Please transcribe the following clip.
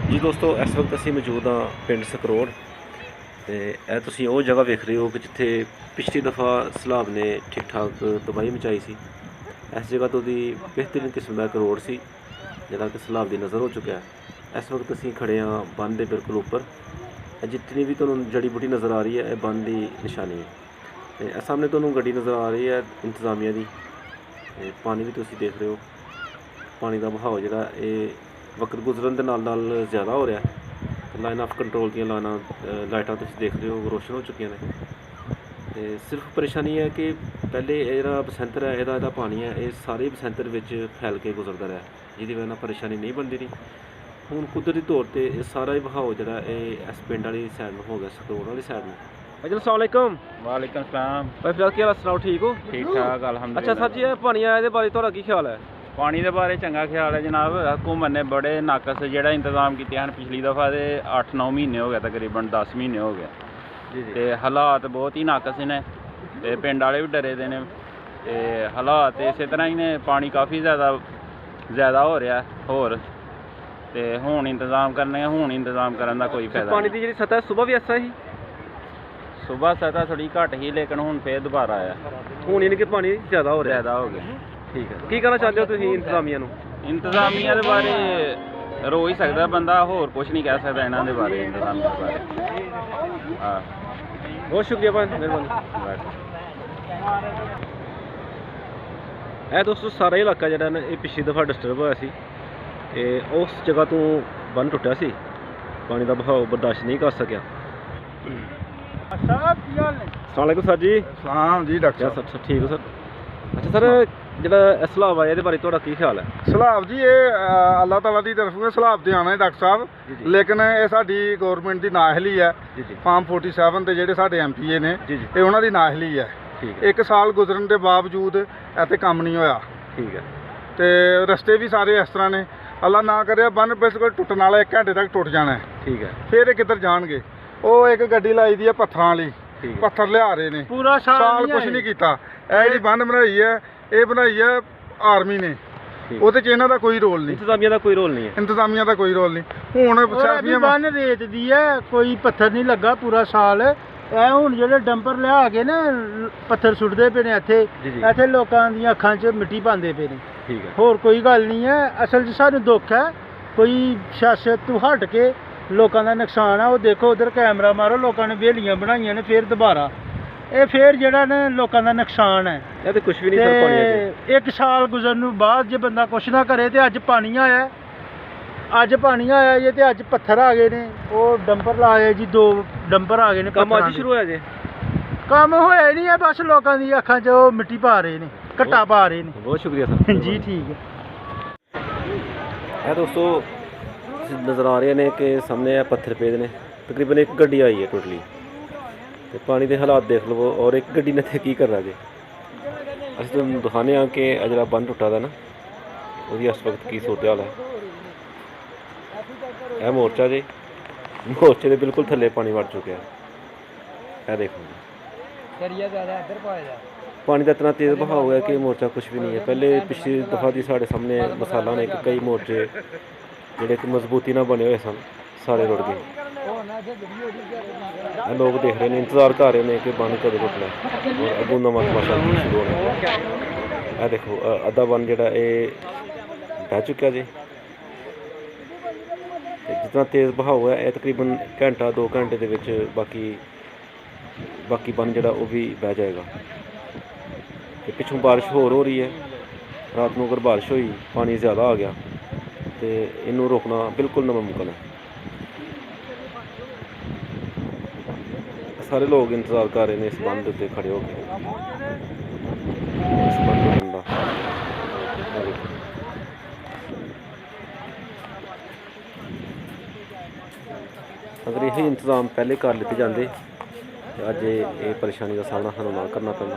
जी दोस्तों, इस वक्त असीं मौजूद हाँ पिंड सकरोड़ ते ਇਹ ਤੁਸੀਂ ਉਹ ਜਗ੍ਹਾ ਵੇਖ ਰਹੇ ਹੋ ਕਿ ਜਿੱਥੇ ਪਿਛਲੀ ਦਫਾ ਸੈਲਾਬ ਨੇ ਠੀਕ ਠਾਕ ਤਬਾਹੀ ਮਚਾਈ ਸੀ। ਇਸ ਜਗ੍ਹਾ ਤੋਂ ਦੀ ਬਿਹਤਰੀਨ ਕਿਸਮ ਦਾ ਇੱਕ ਰੋਡ ਸੀ ਜਿਹੜਾ ਕਿ ਸੈਲਾਬ ਦੀ ਨਜ਼ਰ ਹੋ ਚੁੱਕਿਆ ਹੈ। ਇਸ ਵਕਤ ਅਸੀਂ ਖੜੇ ਹਾਂ ਬੰਨ ਦੇ ਬਿਲਕੁਲ ਉੱਪਰ। ਜਿतनी भी ਤੁਹਾਨੂੰ ਜੜੀ ਬੂਟੀ ਨਜ਼ਰ ਆ ਰਹੀ ਹੈ ਇਹ ਬੰਨ ਦੀ ਨਿਸ਼ਾਨੀ ਹੈ। ਤੇ ਇਹ ਸਾਹਮਣੇ ਤੁਹਾਨੂੰ ਗੱਡੀ ਨਜ਼ਰ ਆ ਰਹੀ ਹੈ ਇੰਤਜ਼ਾਮੀਆ ਦੀ। ਤੇ ਪਾਣੀ ਵੀ ਤੁਸੀਂ ਦੇਖ ਰਹੇ ਹੋ, ਪਾਣੀ ਦਾ ਵਹਾਅ ਜਿਹੜਾ ਇਹ ਵਕਤ ਗੁਜ਼ਰਨ ਦੇ ਨਾਲ ਜ਼ਿਆਦਾ ਹੋ ਰਿਹਾ। ਲਾਈਨ ਆਫ ਕੰਟਰੋਲ ਦੀਆਂ ਲਾਈਟਾਂ ਤੁਸੀਂ ਦੇਖ ਰਹੇ ਹੋ ਰੋਸ਼ਨ ਹੋ ਚੁੱਕੀਆਂ ਨੇ। ਤੇ ਸਿਰਫ ਪਰੇਸ਼ਾਨੀ ਹੈ ਕਿ ਪਹਿਲੇ ਇਹ ਜਿਹੜਾ ਬਸੰਤਰ ਹੈ ਇਹਦਾ ਪਾਣੀ ਹੈ ਇਹ ਸਾਰੇ ਬਸੰਤਰ ਵਿੱਚ ਫੈਲ ਕੇ ਗੁਜ਼ਰਦਾ ਰਿਹਾ, ਜਿਹਦੀ ਵਜ੍ਹਾ ਨਾਲ ਪਰੇਸ਼ਾਨੀ ਨਹੀਂ ਬਣਦੀ ਰਹੀ। ਹੁਣ ਕੁਦਰਤੀ ਤੌਰ ਤੇ ਇਹ ਸਾਰਾ ਹੀ ਵਹਾਅ ਜਿਹੜਾ ਇਹ ਇਸ ਪਿੰਡ ਵਾਲੀ ਸਾਈਡ ਨੂੰ ਹੋ ਗਿਆ, ਸਕਰੋੜ ਵਾਲੀ ਸਾਈਡ ਨੂੰ। भाई अस्सलाम वालेकुम। वालेकुम सलाम। भाई फिलहाल क्या सुनाओ, ठीक हो? ठीक ठाक अल्हम्दुलिल्लाह। अच्छा सर जी, ये पानी आया बारे थोड़ा की ख्याल है? पानी के बारे चंगा ख्याल है जनाब। हुकूमत ने बड़े नाकस जेड़ा इंतजाम किए हैं। पिछली दफ़ा तो 8-9 महीने हो गए, तकरीबन 10 महीने हो गए। तो हालात बहुत ही नाकस ने ते पिंड वाले भी डरे दे ने ते हालात इस तरह ही ने। पानी काफ़ी ज़्यादा हो रहा है होर ते हुण इंतजाम करने का कोई फायदा। पानी की जी सतह सुबह भी ऐसा ही? सुबह सतह थोड़ी घट ही, लेकिन हुण फिर दोबारा आया। हुण यानी कि पानी ज़्यादा हो रहा है? ज़्यादा हो गया। ठीक है, की कहना चाहते हो तुसीं इंतजामिया नूं? इंतजामिया के बारे रो ही सकता बंदा, होर कुछ नहीं कह सकता इन्हां दे बारे। इंतजामिया के बारे हाँ, बहुत शुक्रिया भाई, मेहरबानी। ਇਹ ਦੋਸਤੋ ਸਾਰਾ ਇਲਾਕਾ ਜਿਹੜਾ ਨਾ ਇਹ ਪਿਛਲੀ ਦਫਾ ਡਿਸਟਰਬ ਹੋਇਆ ਸੀ ਤੇ ਉਸ ਜਗ੍ਹਾ ਤੋਂ ਬੰਨ ਟੁੱਟਿਆ ਸੀ। ਪਾਣੀ ਦਾ ਵਹਾਅ ਬਰਦਾਸ਼ਤ ਨਹੀਂ ਕਰ ਸਕਿਆ। अस्सलाम सर जी। सलाम जी डॉक्टर सर, सर ठीक हो सर? अच्छा सर, ਜਿਹੜਾ ਇਹ ਸਲਾਬ ਆਇਆ ਇਹਦੇ ਬਾਰੇ ਤੁਹਾਡਾ ਕੀ ਖਿਆਲ ਹੈ? ਸਲਾਬ ਜੀ ਇਹ ਅੱਲਾਹ ਤਾਲਾ ਦੀ ਤਰਫੋਂ ਸਲਾਬ ਤੇ ਆਉਣਾ ਹੈ ਡਾਕਟਰ ਸਾਹਿਬ, ਲੇਕਿਨ ਇਹ ਸਾਡੀ ਗਵਰਨਮੈਂਟ ਦੀ ਨਾਹਲੀ ਹੈ। ਫਾਰਮ 47 ਤੇ ਜਿਹੜੇ ਸਾਡੇ ਐਮਪੀਏ ਨੇ ਇਹ ਉਹਨਾਂ ਦੀ ਨਾਹਲੀ ਹੈ। ਇੱਕ ਸਾਲ ਗੁਜ਼ਰਨ ਦੇ ਬਾਵਜੂਦ ਇੱਥੇ ਕੰਮ ਨਹੀਂ ਹੋਇਆ। ਠੀਕ ਹੈ। ਤੇ ਰਸਤੇ ਵੀ ਸਾਰੇ ਇਸ ਤਰ੍ਹਾਂ ਨੇ, ਅੱਲਾ ਨਾ ਕਰਿਆ ਬੰਨ ਬਿਲਕੁਲ ਟੁੱਟਣ ਵਾਲਾ 1 ਘੰਟੇ ਤੱਕ ਟੁੱਟ ਜਾਣਾ ਹੈ। ਠੀਕ ਹੈ। ਫਿਰ ਇਹ ਕਿੱਧਰ ਜਾਣਗੇ? ਉਹ ਇੱਕ ਗੱਡੀ ਲਾਈ ਦੀ ਹੈ ਪੱਥਰਾਂ ਵਾਲੀ, ਪੱਥਰ ਲਿਆ ਰਹੇ ਨੇ। ਪੂਰਾ ਸਾਲ ਕੁਛ ਨਹੀਂ ਕੀਤਾ। ਇਹ ਜਿਹੜੀ ਬੰਨ ਬਣਾਈ ਹੈ ਇਹ ਬਣਾਈ ਹੈ ਆਰਮੀ ਨੇ, ਉਹਦੇ 'ਚ ਇਹਨਾਂ ਦਾ ਕੋਈ ਰੋਲ ਨਹੀਂ। ਇੰਤਜ਼ਾਮੀਆ ਦਾ ਕੋਈ ਰੋਲ ਨਹੀਂ ਹੈ। ਇੰਤਜ਼ਾਮੀਆ ਦਾ ਕੋਈ ਰੋਲ ਨਹੀਂ। ਹੁਣ ਬੰਨ ਰੇਤ ਦੀ ਹੈ, ਕੋਈ ਪੱਥਰ ਨਹੀਂ ਲੱਗਾ ਪੂਰਾ ਸਾਲ। ਇਹ ਹੁਣ ਜਿਹੜੇ ਡੰਪਰ ਲਿਆ ਕੇ ਨਾ ਪੱਥਰ ਸੁੱਟਦੇ ਪਏ ਨੇ ਇੱਥੇ ਲੋਕਾਂ ਦੀਆਂ ਅੱਖਾਂ 'ਚ ਮਿੱਟੀ ਪਾਉਂਦੇ ਪਏ ਨੇ। ਠੀਕ ਹੈ। ਹੋਰ ਕੋਈ ਗੱਲ ਨਹੀਂ ਹੈ। ਅਸਲ 'ਚ ਸਾਨੂੰ ਦੁੱਖ ਹੈ, ਕੋਈ ਸਿਆਸਤ ਤੋਂ ਹਟ ਕੇ ਲੋਕਾਂ ਦਾ ਨੁਕਸਾਨ ਆ। ਉਹ ਦੇਖੋ ਉਧਰ ਕੈਮਰਾ ਮਾਰੋ, ਲੋਕਾਂ ਨੇ ਹਵੇਲੀਆਂ ਬਣਾਈਆਂ ਨੇ ਫਿਰ ਦੁਬਾਰਾ। ਇਹ ਫਿਰ ਜਿਹੜਾ ਨਾ ਲੋਕਾਂ ਦਾ ਨੁਕਸਾਨ ਹੈ। ਇਹ ਤੇ ਕੁਝ ਵੀ ਨਹੀਂ ਸਰ ਪਾਣੀ ਹੈ। 1 ਸਾਲ ਗੁਜ਼ਰਨ ਤੋਂ ਬਾਅਦ ਜੇ ਬੰਦਾ ਕੁਛ ਨਾ ਕਰੇ ਤੇ ਅੱਜ ਪਾਣੀ ਆਇਆ ਜੇ ਤੇ ਅੱਜ ਪੱਥਰ ਆ ਗਏ ਨੇ। ਉਹ ਡੰਪਰ ਲਾਏ ਜੀ, 2 ਡੰਪਰ ਆ ਗਏ ਨੇ। ਕੰਮ ਅੱਜ ਸ਼ੁਰੂ ਹੋਇਆ ਜੇ? ਕੰਮ ਹੋਇਆ ਨਹੀਂ ਹੈ, ਬਸ ਲੋਕਾਂ ਦੀ ਅੱਖਾਂ 'ਚ ਉਹ ਮਿੱਟੀ ਪਾ ਰਹੇ ਨੇ, ਘੱਟਾ ਪਾ ਰਹੇ ਨੇ। ਬਹੁਤ ਸ਼ੁਕਰੀਆ ਸਰ ਜੀ ਠੀਕ ਹੈ। ਇਹ ਦੋਸਤੋ नज़र आ रहे हैं कि सामने पत्थर पे ने, तकरीबन 1 गड्डी आई है टोटली। तो पानी के हालात देख लो, और 1 गड्डी ने की कर रहा जी। असं तुम दिखाने कि जो बंद टुटा था ना वो इस वक्त की सूरत हाल है। यह मोर्चा जी, मोर्चे के बिल्कुल थले पानी वड़ चुके हैं। यह देखो पानी का इतना तेज़ बहाव है कि मोर्चा कुछ भी नहीं है। पहले पिछली दफ़ा की साढ़े सामने मिसाल ने कि कई मोर्चे ਜਿਹੜੇ ਕਿ ਮਜ਼ਬੂਤੀ ਨਾਲ ਬਣੇ ਹੋਏ ਸਨ ਸਾਰੇ ਰੁੜ ਗਏ। ਲੋਕ ਦੇਖ ਰਹੇ ਨੇ, ਇੰਤਜ਼ਾਰ ਕਰ ਰਹੇ ਨੇ ਕਿ ਬੰਨ ਕਦੋਂ ਟੁੱਟਣਾ ਔਰ ਅੱਗੋਂ ਨਵਾਂ ਤਮਾਸ਼ਾ ਸ਼ੁਰੂ ਹੋਣਾ। ਇਹ ਦੇਖੋ ਅੱਧਾ ਬੰਨ ਜਿਹੜਾ ਇਹ ਬਹਿ ਚੁੱਕਿਆ ਜੀ। ਤੇ ਜਿਤਨਾ ਤੇਜ਼ ਬਹਾਅ ਹੈ ਇਹ ਤਕਰੀਬਨ ਘੰਟਾ 2 ਘੰਟੇ ਦੇ ਵਿੱਚ ਬਾਕੀ ਬੰਨ ਜਿਹੜਾ ਉਹ ਵੀ ਬਹਿ ਜਾਏਗਾ। ਤੇ ਪਿੱਛੋਂ ਬਾਰਿਸ਼ ਹੋਰ ਹੋ ਰਹੀ ਹੈ। ਰਾਤ ਨੂੰ ਅਗਰ ਬਾਰਿਸ਼ ਹੋਈ, ਪਾਣੀ ਜ਼ਿਆਦਾ ਆ ਗਿਆ ਤੇ ਇਹਨੂੰ ਰੋਕਣਾ ਬਿਲਕੁਲ ਨਾਮੁਮਕਿਨ ਹੈ। ਸਾਰੇ ਲੋਕ ਇੰਤਜ਼ਾਰ ਕਰ ਰਹੇ ਨੇ ਇਸ ਬੰਦ ਦੇ ਉੱਤੇ ਖੜੇ ਹੋ ਕੇ। ਇਸ ਬੰਦ ਦਾ ਅਗਰ ਇਹ ਇੰਤਜ਼ਾਮ ਪਹਿਲੇ ਕਰ ਲਿੱਤੇ ਜਾਂਦੇ ਤੇ ਅੱਜ ਇਹ ਪਰੇਸ਼ਾਨੀ ਦਾ ਸਾਹਮਣਾ ਸਾਨੂੰ ਨਾ ਕਰਨਾ ਪੈਂਦਾ।